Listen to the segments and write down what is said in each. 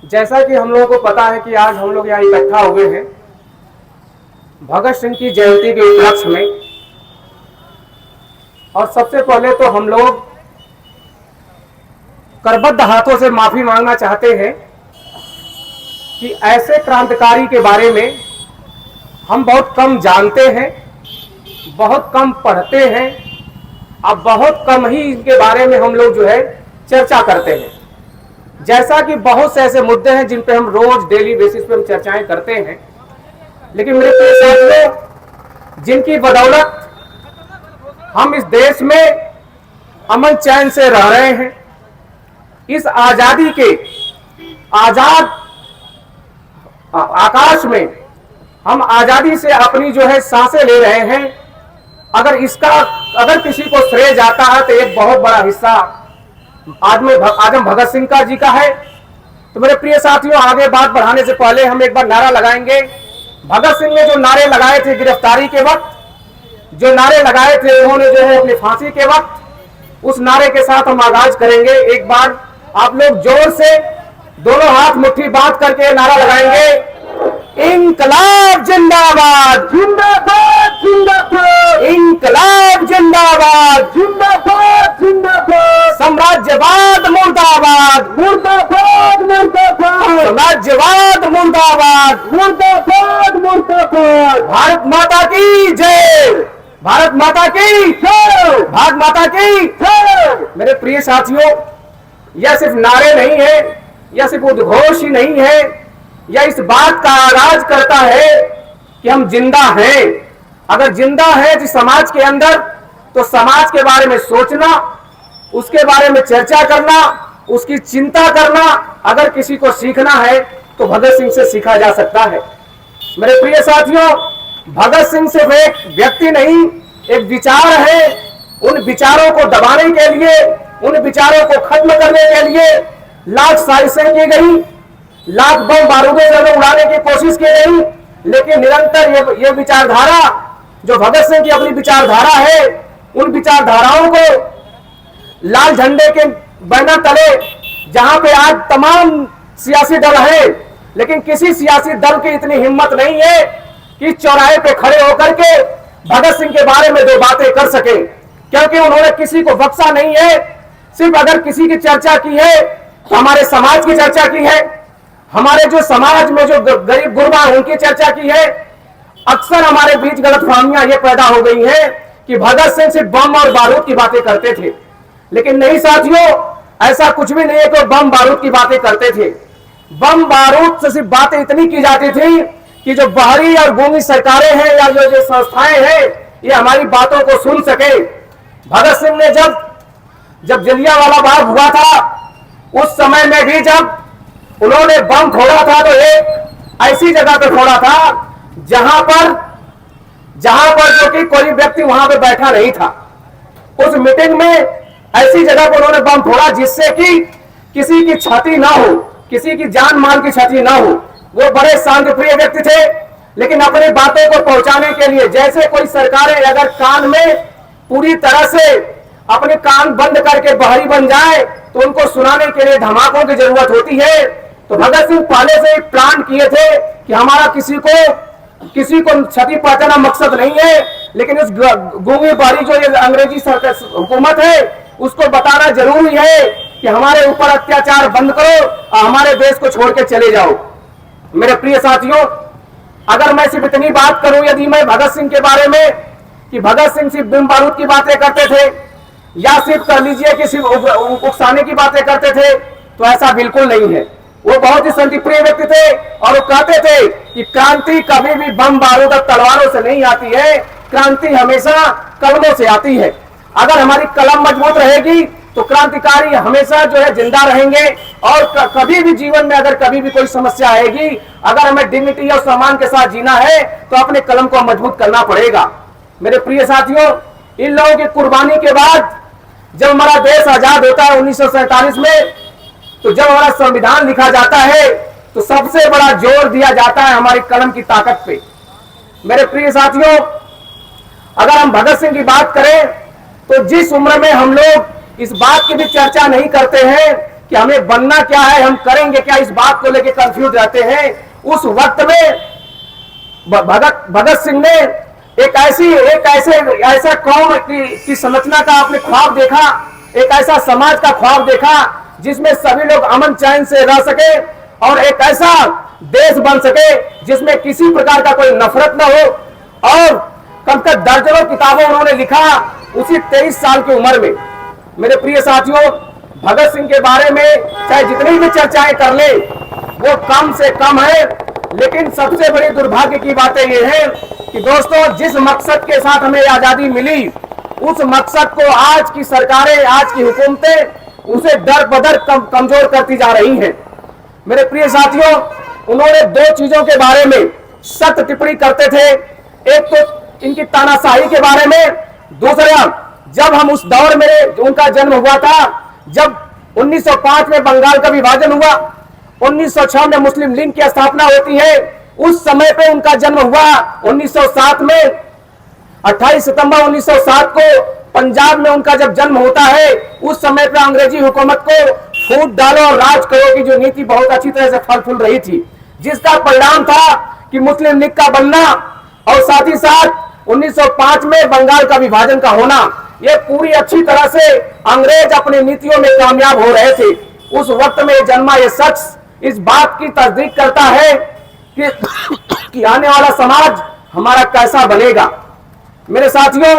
जैसा कि हम लोगों को पता है कि आज हम लोग यहाँ इकट्ठा हुए हैं भगत सिंह की जयंती के उपलक्ष्य में। और सबसे पहले तो हम लोग करबद्ध हाथों से माफी मांगना चाहते हैं कि ऐसे क्रांतिकारी के बारे में हम बहुत कम जानते हैं, बहुत कम पढ़ते हैं, अब बहुत कम ही इनके बारे में हम लोग जो है चर्चा करते हैं। जैसा कि बहुत से ऐसे मुद्दे हैं जिन पे हम रोज डेली बेसिस पे हम चर्चाएं करते हैं, लेकिन मेरे प्रिय साथियों, जिनकी बदौलत हम इस देश में अमन चैन से रह रहे हैं, इस आजादी के आजाद आकाश में हम आजादी से अपनी जो है सांसें ले रहे हैं, अगर किसी को श्रेय जाता है तो एक बहुत बड़ा हिस्सा आजम भगत सिंह का जी का है। तो मेरे प्रिय साथियों, आगे बात बढ़ाने से पहले हम एक बार नारा लगाएंगे। भगत सिंह ने जो नारे लगाए थे गिरफ्तारी के वक्त, जो नारे लगाए थे उन्होंने जो है अपनी फांसी के वक्त, उस नारे के साथ हम आगाज करेंगे। एक बार आप लोग जोर से दोनों हाथ मुट्ठी बांध करके नारा लगाएंगे, इंकलाब जिंदाबाद, जिंदाबाद जिंदाबाद, इंकलाब जिंदाबाद, जिंदाबाद जिंदाबाद, साम्राज्यवाद मुर्दाबाद, मुर्दाबाद मुर्दाबाद, साम्राज्यवाद मुर्दाबाद, मुर्दाबाद मुर्दाबाद, भारत माता की जय, भारत माता की जय, भारत माता की जय। मेरे प्रिय साथियों, यह सिर्फ नारे नहीं है, यह सिर्फ उद्घोष ही नहीं है, यह इस बात का आगाज करता है कि हम जिंदा हैं। अगर जिंदा है जिस समाज के अंदर, तो समाज के बारे में सोचना, उसके बारे में चर्चा करना, उसकी चिंता करना, अगर किसी को सीखना है तो भगत सिंह से सीखा जा सकता है। मेरे प्रिय साथियों, भगत सिंह सिर्फ एक व्यक्ति नहीं, एक विचार है। उन विचारों को दबाने के लिए, उन विचारों को खत्म करने के लिए लाख साजिशें की गई, लाख बम बारूदों से उड़ाने की कोशिश की गई, लेकिन निरंतर ये विचारधारा जो भगत सिंह की अपनी विचारधारा है, उन विचारधाराओं को लाल झंडे के बैनर तले, जहां पे आज तमाम सियासी दल है, लेकिन किसी सियासी दल की इतनी हिम्मत नहीं है कि चौराहे पे खड़े होकर के भगत सिंह के बारे में दो बातें कर सके, क्योंकि उन्होंने किसी को बख्शा नहीं है। सिर्फ अगर किसी की चर्चा की है तो हमारे समाज की चर्चा की है, हमारे जो समाज में जो गरीब गुरबा है उनकी चर्चा की है। अक्सर हमारे बीच गलतफहमियां ये पैदा हो गई है कि भगत सिंह सिर्फ बम और बारूद की बातें करते थे, लेकिन नहीं साथियों, ऐसा कुछ भी नहीं है कि बम बारूद की बातें करते थे। बम बारूद से सिर्फ बातें इतनी की जाती थी कि जो बाहरी और गूंगी सरकारें हैं या जो संस्थाएं हैं, ये हमारी बातों को सुन सके। भगत सिंह ने जब जलियांवाला बाग हुआ था, उस समय में भी जब उन्होंने बम फोड़ा था तो एक ऐसी जगह पे फोड़ा था जहां पर जो कि कोई व्यक्ति वहां पे बैठा नहीं था। उस मीटिंग में ऐसी जगह पर उन्होंने बम फोड़ा जिससे कि किसी की क्षति ना हो, किसी की जान माल की क्षति ना हो। वो बड़े शांतिप्रिय व्यक्ति थे, लेकिन अपनी बातों को पहुंचाने के लिए, जैसे कोई सरकारें अगर कान में पूरी तरह से अपने कान बंद करके बहरी बन जाए तो उनको सुनाने के लिए धमाकों की जरूरत होती है। तो भगत सिंह पहले से एक प्लान किए थे कि हमारा किसी को क्षति पहुंचाना मकसद नहीं है, लेकिन इस गूंगी बहरी जो ये अंग्रेजी हुकूमत है उसको बताना जरूरी है कि हमारे ऊपर अत्याचार बंद करो और हमारे देश को छोड़ के चले जाओ। मेरे प्रिय साथियों, अगर मैं सिर्फ इतनी बात करूं, यदि मैं भगत सिंह के बारे में कि भगत सिंह सिर्फ बम बारूद की बातें करते थे या सिर्फ कर लीजिए कि सिर्फ उकसाने की बातें करते थे, तो ऐसा बिल्कुल नहीं है। वो बहुत ही शांतिप्रिय व्यक्ति थे और वो कहते थे कि क्रांति कभी भी बम बारूद और तलवारों से नहीं आती है, क्रांति हमेशा कलमों से आती है। अगर हमारी कलम मजबूत रहेगी तो क्रांतिकारी हमेशा जो है जिंदा रहेंगे। और कभी भी जीवन में अगर कभी भी कोई समस्या आएगी, अगर हमें डिग्निटी और सम्मान के साथ जीना है तो अपने कलम को मजबूत करना पड़ेगा। मेरे प्रिय साथियों, इन लोगों की कुर्बानी के बाद जब हमारा देश आजाद होता है 1947 में, तो जब हमारा संविधान लिखा जाता है तो सबसे बड़ा जोर दिया जाता है हमारी कलम की ताकत पे। मेरे प्रिय साथियों, अगर हम भगत सिंह की बात करें तो जिस उम्र में हम लोग इस बात की भी चर्चा नहीं करते हैं कि हमें बनना क्या है, हम करेंगे क्या, इस बात को लेकर कंफ्यूज रहते हैं। उस वक्त में भगत सिंह ने एक ऐसा कौम की संरचना का आपने ख्वाब देखा, एक ऐसा समाज का ख्वाब देखा जिसमें सभी लोग अमन चैन से रह सके और एक ऐसा देश बन सके जिसमें किसी प्रकार का कोई नफरत न हो। और कम से कम दर्जनों किताबें उन्होंने लिखा उसी 23 साल की उम्र में। मेरे प्रिय साथियों, भगत सिंह के बारे में चाहे जितनी भी चर्चाएं कर ले वो कम से कम है, लेकिन सबसे बड़ी दुर्भाग्य की बातें ये है कि दोस्तों, जिस मकसद के साथ हमें आजादी मिली उस मकसद को आज की सरकारें, आज की हुकूमतें उसे दर बदर कमजोर करती जा रही हैं। मेरे प्रिय साथियों, उन्होंने दो चीजों के बारे में सख्त टिप्पणी करते थे। एक तो इनकी तानाशाही के बारे में, दूसरा जब हम उस दौर में उनका जन्म हुआ था, जब 1905 में बंगाल का विभाजन हुआ, 1906 में मुस्लिम लीग की स्थापना होती है, उस समय पे उनका जन्म हुआ 1907 में। 28 सितंबर 1907 को पंजाब में उनका जब जन्म होता है, उस समय पे अंग्रेजी हुकूमत को फूट डालो और राज करो की जो नीति बहुत अच्छी तरह से फल फूल रही थी, जिसका परिणाम था कि मुस्लिम लीग का बनना और साथ ही साथ 1905 में बंगाल का विभाजन का होना। ये पूरी अच्छी तरह से अंग्रेज अपनी नीतियों में कामयाब हो रहे थे। उस वक्त में जन्मा ये शख्स इस बात की तस्दीक करता है कि आने वाला समाज हमारा कैसा बनेगा। मेरे साथियों,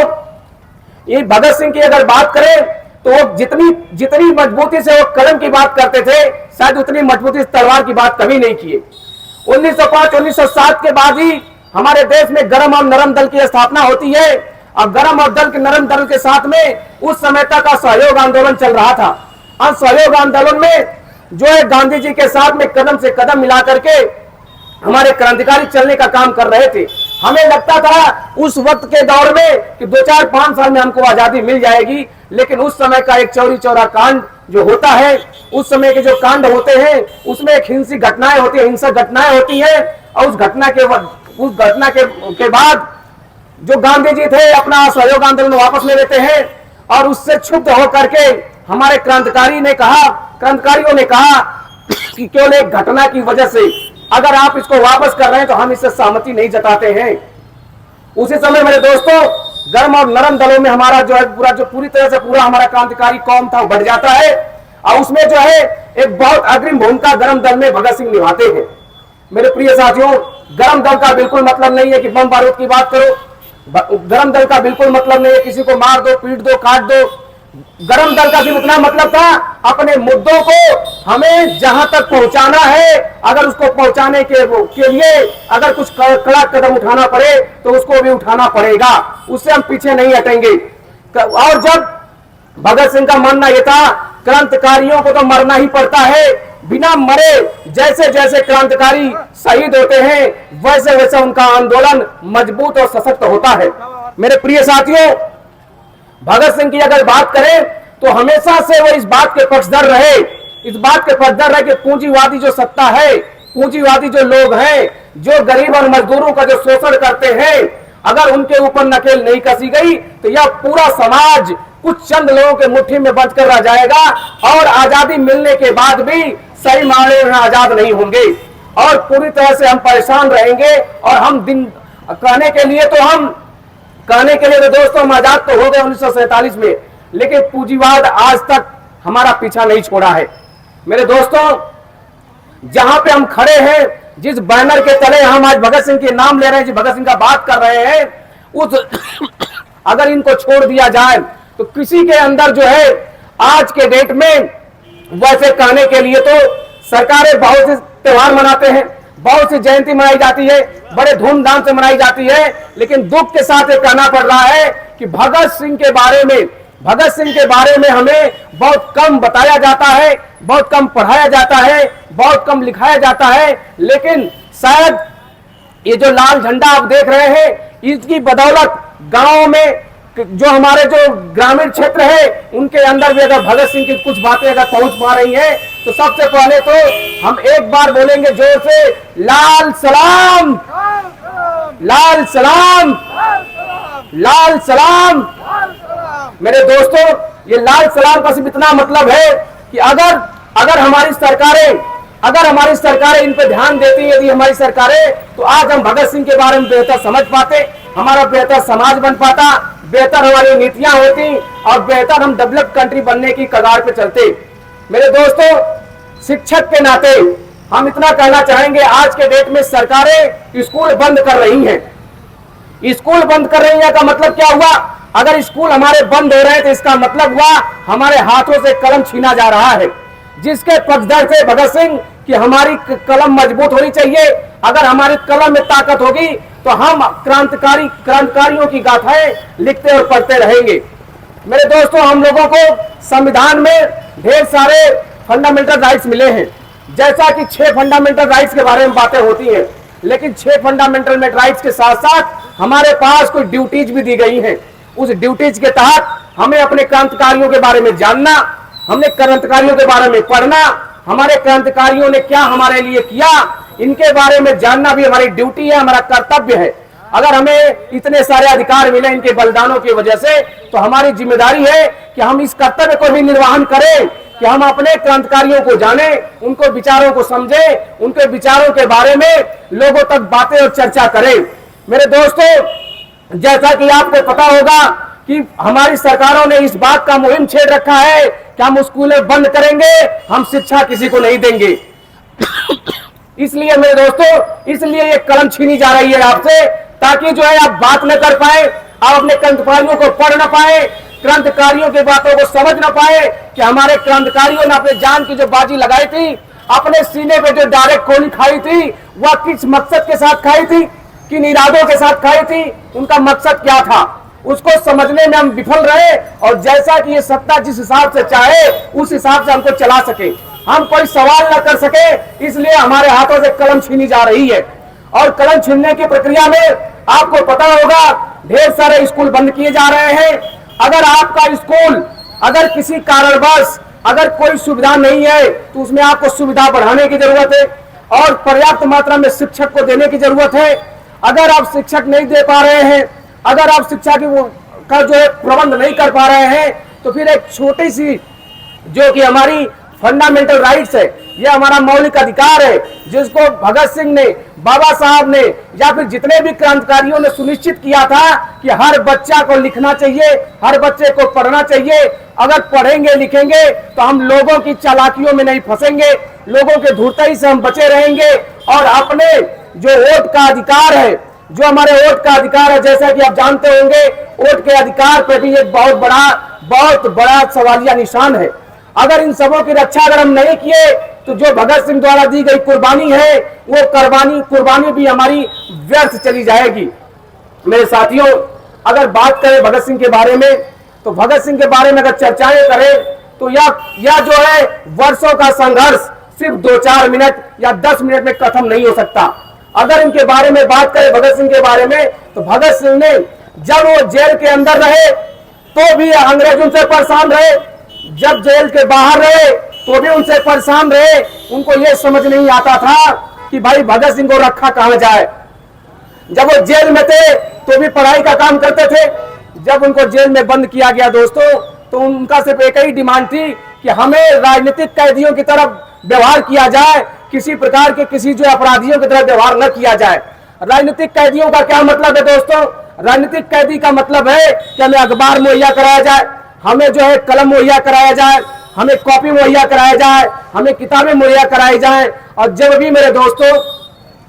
ये भगत सिंह की अगर बात करें तो वो जितनी मजबूती से वो कलम की बात करते थे, शायद उतनी मजबूती से तलवार की बात कभी नहीं किए। 1905-1907 के बाद ही हमारे देश में गरम और नरम दल की स्थापना होती है। अब गरम और नरम दल के साथ में उस समय तक असहयोग आंदोलन चल रहा था। असहयोग आंदोलन में जो है गांधी जी के साथ में कदम से कदम मिला करके हमारे क्रांतिकारी चलने का काम कर रहे थे। हमें लगता था उस वक्त के दौर में कि 2-4-5 साल में हमको आजादी मिल जाएगी, लेकिन उस समय का एक चौरी चौरा कांड जो होता है, उस समय के जो कांड होते हैं उसमें एक हिंसक घटनाएं होती है। और उस घटना के बाद जो गांधी जी थे अपना असहयोग आंदोलन वापस ले लेते हैं और उससे क्षुब्ध होकर के हमारे क्रांतिकारियों ने कहा कि केवल एक घटना की वजह से अगर आप इसको वापस कर रहे हैं तो हम इससे सहमति नहीं जताते हैं। उसी समय मेरे दोस्तों, गर्म और नरम दलों में हमारा जो है पूरी तरह से पूरा हमारा क्रांतिकारी कौम था वो बढ़ जाता है और उसमें जो है एक बहुत अग्रिम भूमिका गर्म दल में भगत सिंह निभाते हैं। मेरे प्रिय साथियों, गर्म दल का बिल्कुल मतलब नहीं है कि बम बारूद की बात करो। गर्म दल का बिल्कुल मतलब नहीं है किसी को मार दो, पीट दो, काट दो। गर्म दल का सिर्फ इतना मतलब था अपने मुद्दों को हमें जहां तक पहुंचाना है, अगर उसको पहुंचाने के लिए अगर कुछ कड़ा कदम उठाना पड़े तो उसको भी उठाना पड़ेगा, उससे हम पीछे नहीं हटेंगे। और जब भगत सिंह का मानना यह था क्रांतिकारियों को तो मरना ही पड़ता है, बिना मरे जैसे जैसे क्रांतिकारी शहीद होते हैं वैसे वैसे उनका आंदोलन मजबूत और सशक्त होता है। मेरे प्रिय साथियों, भगत सिंह की अगर बात करें तो हमेशा से वो इस बात के पक्षधर रहे कि पूंजीवादी जो सत्ता है, पूंजीवादी जो लोग हैं, जो गरीब और मजदूरों का जो शोषण करते हैं, अगर उनके ऊपर नकेल नहीं कसी गई तो यह पूरा समाज कुछ चंद लोगों के मुट्ठी में बंद कर रह जाएगा और आजादी मिलने के बाद भी सही मायने में आजाद नहीं होंगे और पूरी तरह से हम परेशान रहेंगे। और हम कहने के लिए तो दोस्तों हम आजाद तो हो गए 1947 में, लेकिन पूंजीवाद आज तक हमारा पीछा नहीं छोड़ा है। मेरे दोस्तों, जहां पे हम खड़े हैं, जिस बैनर के तले हम आज भगत सिंह के नाम ले रहे हैं, जिस भगत सिंह का बात कर रहे हैं, अगर इनको छोड़ दिया जाए तो किसी के अंदर जो है आज के डेट में, वैसे कहने के लिए तो सरकारें बहुत से त्योहार मनाते हैं, बहुत सी जयंती मनाई जाती है, बड़े धूमधाम से मनाई जाती है, लेकिन दुख के साथ ये कहना पड़ रहा है कि भगत सिंह के बारे में हमें बहुत कम बताया जाता है, बहुत कम पढ़ाया जाता है, बहुत कम लिखाया जाता है। लेकिन शायद ये जो लाल झंडा आप देख रहे हैं, इसकी बदौलत गांव में जो हमारे जो ग्रामीण क्षेत्र है उनके अंदर भी अगर भगत सिंह की कुछ बातें अगर पहुंच पा रही हैं तो सबसे पहले तो हम एक बार बोलेंगे जोर से, लाल सलाम, लाल सलाम, लाल सलाम। मेरे दोस्तों, ये लाल सलाम का सिर्फ इतना मतलब है कि अगर अगर हमारी सरकारें इन पे ध्यान देती, यदि हमारी सरकारें, तो आज हम भगत सिंह के बारे में बेहतर समझ पाते, हमारा बेहतर समाज बन पाता, बेहतर हमारी नीतियां होती और बेहतर हम डेवलप कंट्री बनने की कगार पे चलते। मेरे दोस्तों, शिक्षक के नाते हम इतना कहना चाहेंगे, आज के डेट में सरकारें स्कूल बंद कर रही हैं। स्कूल बंद कर रही है का मतलब क्या हुआ? अगर स्कूल हमारे बंद हो रहे हैं तो इसका मतलब हुआ हमारे हाथों से कलम छीना जा रहा है। जिसके पक्षधर थे भगत सिंह कि हमारी कलम मजबूत होनी चाहिए, अगर हमारी कलम में ताकत होगी तो हम क्रांतिकारियों की गाथाएं लिखते और पढ़ते रहेंगे। मेरे दोस्तों, हम लोगों को संविधान में ढेर सारे फंडामेंटल राइट्स मिले हैं, जैसा कि 6 फंडामेंटल राइट्स के बारे में बातें होती हैं, लेकिन 6 फंडामेंटल राइट्स के साथ साथ हमारे पास कुछ ड्यूटीज भी दी गई हैं। उस ड्यूटीज के तहत हमें अपने क्रांतिकारियों के बारे में जानना, हमने क्रांतिकारियों के बारे में पढ़ना, हमारे क्रांतिकारियों ने क्या हमारे लिए किया, इनके बारे में जानना भी हमारी ड्यूटी है, हमारा कर्तव्य है। अगर हमें इतने सारे अधिकार मिले इनके बलिदानों की वजह से, तो हमारी जिम्मेदारी है कि हम इस कर्तव्य को भी निर्वहन करें कि हम अपने क्रांतिकारियों को जाने, उनको विचारों को समझें, उनके विचारों के बारे में लोगों तक बातें और चर्चा करें। मेरे दोस्तों, जैसा कि आपको पता होगा कि हमारी सरकारों ने इस बात का मुहिम छेड़ रखा है कि हम स्कूलें बंद करेंगे, हम शिक्षा किसी को नहीं देंगे। इसलिए मेरे दोस्तों, इसलिए ये कलम छीनी जा रही है आपसे, ताकि जो है आप बात न कर पाए, आप अपने क्रांतिकारियों को पढ़ न पाए, क्रांतिकारियों की बातों को समझ न पाए कि हमारे क्रांतिकारियों ने अपने जान की जो बाजी लगाई थी, अपने सीने पे जो डायरेक्ट गोली खाई थी, वह किस मकसद के साथ खाई थी, किन इरादों के साथ खाई थी, उनका मकसद क्या था, उसको समझने में हम विफल रहे। और जैसा कि ये सत्ता जिस हिसाब से चाहे उस हिसाब से हमको चला सके, हम कोई सवाल न कर सके, इसलिए हमारे हाथों से कलम छीनी जा रही है। और कलम छीनने की प्रक्रिया में आपको पता होगा ढेर सारे स्कूल बंद किए जा रहे हैं। अगर आपका स्कूल, अगर किसी कारणवश अगर कोई सुविधा नहीं है, तो उसमें आपको सुविधा बढ़ाने की जरूरत है और पर्याप्त मात्रा में शिक्षक को देने की जरूरत है। अगर आप शिक्षक नहीं दे पा रहे हैं, अगर आप शिक्षा की का जो है प्रबंध नहीं कर पा रहे हैं, तो फिर एक छोटी सी जो कि हमारी फंडामेंटल राइट्स है, यह हमारा मौलिक अधिकार है, जिसको भगत सिंह ने, बाबा साहब ने या फिर जितने भी क्रांतिकारियों ने सुनिश्चित किया था कि हर बच्चा को लिखना चाहिए, हर बच्चे को पढ़ना चाहिए। अगर पढ़ेंगे लिखेंगे तो हम लोगों की चालाकियों में नहीं फंसेंगे, लोगों के धूर्तई से हम बचे रहेंगे और अपने जो वोट का अधिकार है, जो हमारे वोट का अधिकार है, जैसा कि आप जानते होंगे, वोट के अधिकार पर भी एक बहुत बड़ा सवालिया निशान है। अगर इन सबों की रक्षा अगर हम नहीं किए, तो जो भगत सिंह द्वारा दी गई कुर्बानी है, वो कुर्बानी भी हमारी व्यर्थ चली जाएगी। मेरे साथियों, अगर बात करें भगत सिंह के बारे में, तो भगत सिंह के बारे में अगर चर्चाएं करें, तो यह जो है वर्षों का संघर्ष सिर्फ 2-4 मिनट या 10 मिनट में खत्म नहीं हो सकता। अगर इनके बारे में बात करें, भगत सिंह के बारे में, तो भगत सिंह ने जब वो जेल के अंदर रहे तो भी अंग्रेज उनसे परेशान रहे, जब जेल के बाहर रहे तो भी उनसे परेशान रहे। उनको ये समझ नहीं आता था कि भाई भगत सिंह को रखा कहां जाए। जब वो जेल में थे तो भी पढ़ाई का काम करते थे, जब उनको जेल में बंद किया गया दोस्तों, तो उनका सिर्फ एक ही डिमांड थी कि हमें राजनीतिक कैदियों की तरफ व्यवहार किया जाए, किसी प्रकार के किसी जो अपराधियों की तरह व्यवहार न किया जाए। राजनीतिक कैदियों का क्या मतलब है दोस्तों? राजनीतिक कैदी का मतलब है कि हमें अखबार मुहैया कराया जाए, हमें जो है कलम मुहैया कराया जाए, हमें कॉपी मुहैया कराया जाए, हमें किताबें मुहैया कराई जाए। और जब भी मेरे दोस्तों,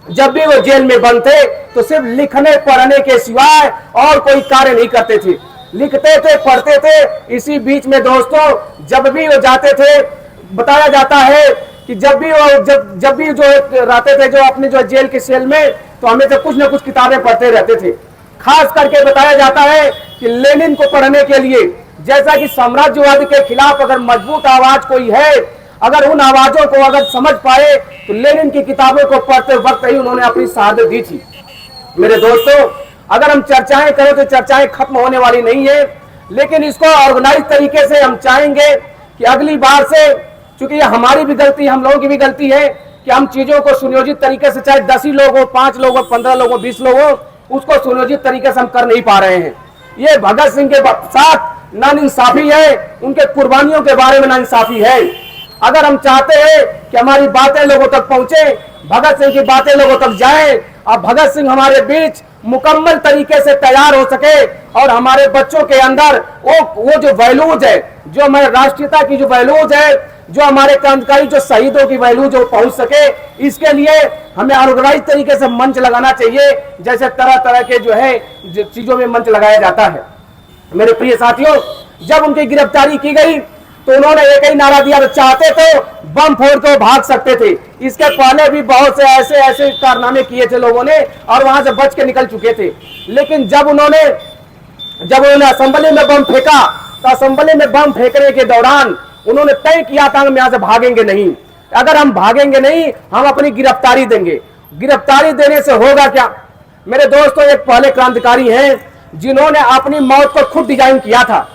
जब भी वो जेल में बंद थे तो सिर्फ लिखने पढ़ने के सिवाय और कोई कार्य नहीं करते थे, लिखते थे, पढ़ते थे। इसी बीच में दोस्तों, जब भी वो जाते थे, बताया जाता है कि जब भी जो रहते थे जो अपने जो जेल के सेल में, तो हमें तो कुछ न कुछ किताबें पढ़ते रहते थे। खास करके बताया जाता है कि लेनिन को पढ़ने के लिए, जैसा कि साम्राज्यवाद के खिलाफ अगर मजबूत आवाज कोई है, अगर उन आवाजों को अगर समझ पाए, तो लेनिन की किताबों को पढ़ते वक्त ही उन्होंने अपनी शहादत दी थी। मेरे दोस्तों, अगर हम चर्चाएं करें तो चर्चाएं खत्म होने वाली नहीं है, लेकिन इसको ऑर्गेनाइज तरीके से हम चाहेंगे कि अगली बार से, चूंकि ये हमारी भी गलती, हम लोगों की भी गलती है कि हम चीजों को सुनियोजित तरीके से, चाहे 10 ही लोग हो, 5 लोग हो, 15 लोग हो, 20 लोग हो, उसको सुनियोजित तरीके से हम कर नहीं पा रहे हैं। ये भगत सिंह के साथ नाइंसाफी है, उनके कुर्बानियों के बारे में नाइंसाफी है। अगर हम चाहते हैं कि हमारी बातें लोगों तक पहुंचे, भगत सिंह की बातें लोगों तक जाएं, और भगत सिंह हमारे बीच मुकम्मल तरीके से तैयार हो सके और हमारे बच्चों के अंदर वो जो वैल्यूज है, जो हमारे राष्ट्रीयता की जो वैल्यूज है, जो हमारे क्रांतिकारी जो शहीदों की वैल्यूज जो पहुंच सके, इसके लिए हमें ऑर्गेनाइज तरीके से मंच लगाना चाहिए, जैसे तरह तरह के जो है चीजों में मंच लगाया जाता है। मेरे प्रिय साथियों, जब उनकी गिरफ्तारी की गई तो उन्होंने एक ही नारा दिया, तो चाहते तो बम फोड़ के भाग सकते थे। इसके पहले भी बहुत से ऐसे ऐसे कारनामे किए थे लोगों ने और वहां से बच के निकल चुके थे। लेकिन जब उन्होंने असेंबली में बम फेंका, तो असेंबली में बम फेंकने के दौरान उन्होंने तय किया था हम यहां से भागेंगे नहीं। अगर हम भागेंगे नहीं, हम अपनी गिरफ्तारी देंगे। गिरफ्तारी देने से होगा क्या? मेरे दोस्तों, एक पहले क्रांतिकारी हैं जिन्होंने अपनी मौत को खुद डिजाइन किया था।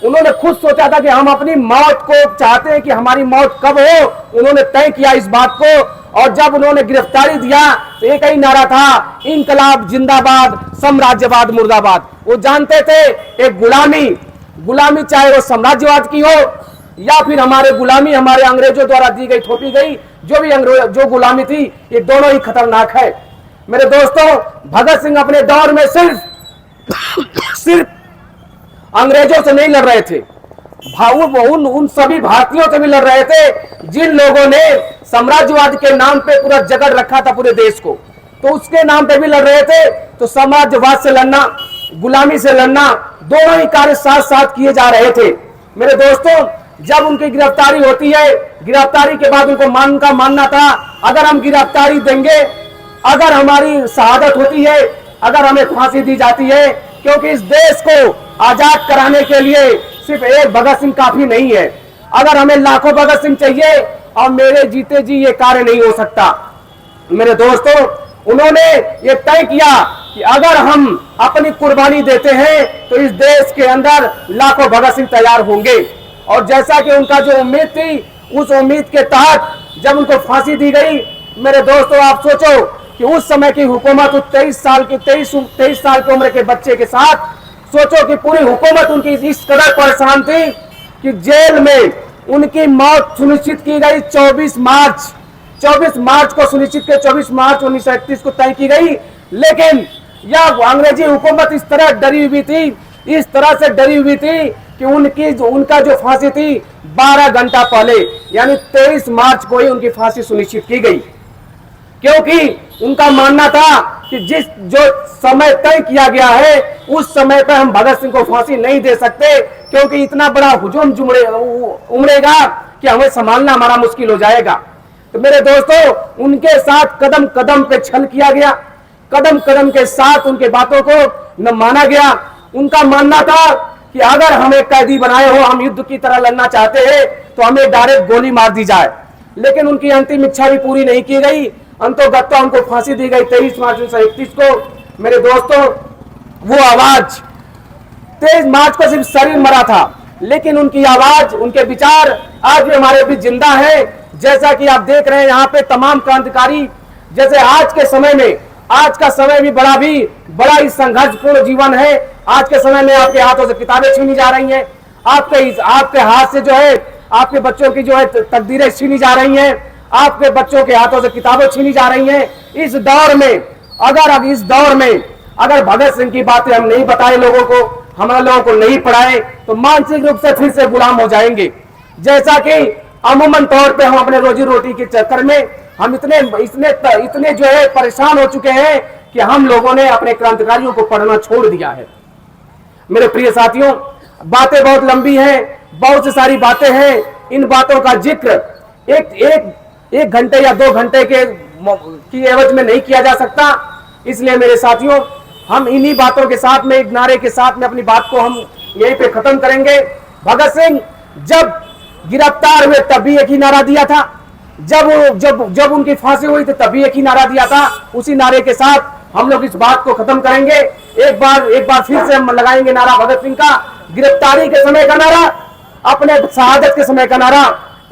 उन्होंने खुद सोचा था कि हम अपनी मौत को चाहते हैं कि हमारी मौत कब हो, उन्होंने तय किया इस बात को। और जब उन्होंने गिरफ्तारी दिया तो एक ही नारा था, इंकलाब जिंदाबाद, साम्राज्यवाद मुर्दाबाद। वो जानते थे एक गुलामी चाहे वो साम्राज्यवाद की हो या फिर गुलामी हमारे अंग्रेजों द्वारा दी गई, थोपी गई जो गुलामी थी, ये दोनों ही खतरनाक है। मेरे दोस्तों, भगत सिंह अपने दौर में सिर्फ अंग्रेजों से नहीं लड़ रहे थे, उन सभी भारतीयों से भी लड़ रहे थे जिन लोगों ने साम्राज्यवाद के नाम पे पूरा जगड़ रखा था पूरे देश को, तो उसके नाम पे भी लड़ रहे थे। तो साम्राज्यवाद से लड़ना, गुलामी से लड़ना, दोनों ही कार्य साथ साथ किए जा रहे थे। मेरे दोस्तों, जब उनकी गिरफ्तारी होती है, गिरफ्तारी के बाद उनको मानना था अगर हम गिरफ्तारी देंगे, अगर हमारी शहादत होती है, अगर हमें फांसी दी जाती है, क्योंकि इस देश को आजाद कराने के लिए सिर्फ एक भगत सिंह काफी नहीं है। अगर हमें लाखों भगत सिंह चाहिए और मेरे जीते जी ये कार्य नहीं हो सकता। मेरे दोस्तों, उन्होंने ये तय किया कि अगर हम अपनी कुर्बानी देते हैं तो इस देश के अंदर लाखों भगत सिंह तैयार होंगे। और जैसा कि उनका जो उम्मीद थी, उस उम्मीद के तहत जब उनको फांसी दी गई, मेरे दोस्तों आप सोचो कि उस समय की हुकूमत 23 साल की उम्र के बच्चे के साथ, सोचो कि पूरी हुकूमत उनकी इस कदर परेशान थी कि जेल में उनकी मौत सुनिश्चित की गई 24 मार्च को सुनिश्चित की, 24 मार्च 1931 को तय की गई। लेकिन यह अंग्रेजी हुकूमत इस तरह डरी हुई थी कि उनका जो फांसी थी 12 घंटा पहले यानी 23 मार्च को ही उनकी फांसी सुनिश्चित की गई, क्योंकि उनका मानना था कि जो समय तय किया गया है उस समय पर हम भगत सिंह को फांसी नहीं दे सकते, क्योंकि इतना बड़ा हुजूम उमड़ेगा कि हमें संभालना हमारा मुश्किल हो जाएगा। तो मेरे दोस्तों, उनके साथ कदम कदम पे छल किया गया, कदम कदम के साथ उनके बातों को न माना गया। उनका मानना था कि अगर हमें कैदी बनाए हो, हम युद्ध की तरह लड़ना चाहते हैं, तो हमें डायरेक्ट गोली मार दी जाए। लेकिन उनकी अंतिम इच्छा भी पूरी नहीं की गई। अंतोगत्वा उनको फांसी दी गई 23 मार्च 1931 को। मेरे दोस्तों, वो आवाज 23 मार्च को सिर्फ शरीर मरा था, लेकिन उनकी आवाज, उनके विचार आज भी हमारे बीच जिंदा है। जैसा कि आप देख रहे हैं यहाँ पे तमाम क्रांतिकारी, जैसे आज के समय में, आज का समय भी बड़ा ही संघर्षपूर्ण जीवन है। आज के समय में आपके हाथों से किताबें छीनी जा रही हैं, आपके हाथ से जो है आपके बच्चों की जो है तकदीरें छीनी जा रही हैं, आपके बच्चों के हाथों से किताबें छीनी जा रही हैं। इस दौर में अगर भगत सिंह की बातें हम नहीं बताए लोगों को, हमारे लोगों को नहीं पढ़ाए, तो मानसिक रूप से फिर से गुलाम हो जाएंगे। जैसा कि अमूमन तौर पे हम अपने रोजी रोटी के चक्कर में हम इतने जो है परेशान हो चुके हैं कि हम लोगों ने अपने क्रांतिकारियों को पढ़ना छोड़ दिया है। मेरे प्रिय साथियों, बातें बहुत लंबी हैं, बहुत सी सारी बातें हैं। इन बातों का जिक्र एक घंटे या 2 घंटे की एवज में नहीं किया जा सकता। इसलिए मेरे साथियों, हम इन्हीं बातों के साथ में, एक नारे के साथ में अपनी बात को हम यहीं पे खत्म करेंगे। भगत सिंह जब गिरफ्तार हुए तब भी एक ही नारा दिया था, जब उनकी फांसी हुई तो तभी एक ही नारा दिया था। उसी नारे के साथ हम लोग इस बात को खत्म करेंगे। एक बार फिर से हम लगाएंगे नारा भगत सिंह का, गिरफ्तारी के समय का नारा, अपने शहादत के समय का नारा,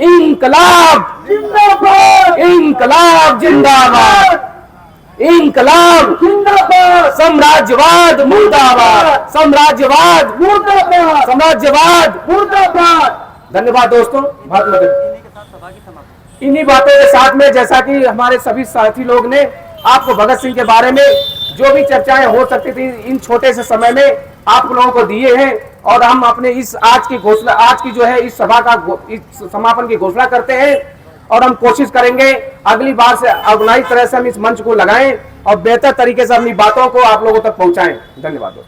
इंकलाब जिंदाबाद, इंकलाब जिंदाबाद, इंकलाब जिंदाबाद, साम्राज्यवाद मुर्दाबाद, साम्राज्यवाद मुर्दाबाद, साम्राज्यवाद मुर्दाबाद। धन्यवाद दोस्तों। भारत माता की जय। सभा की समाप्ति। इन्हीं बातों के साथ में जैसा कि हमारे सभी साथी लोग ने आपको भगत सिंह के बारे में जो भी चर्चाएं हो सकती थी इन छोटे से समय में आप लोगों को दिए हैं, और हम अपने इस आज की जो है इस सभा का इस समापन की घोषणा करते हैं। और हम कोशिश करेंगे अगली बार से ऑर्गेनाइज तरह से हम इस मंच को लगाएं और बेहतर तरीके से अपनी बातों को आप लोगों तक पहुंचाएं। धन्यवाद।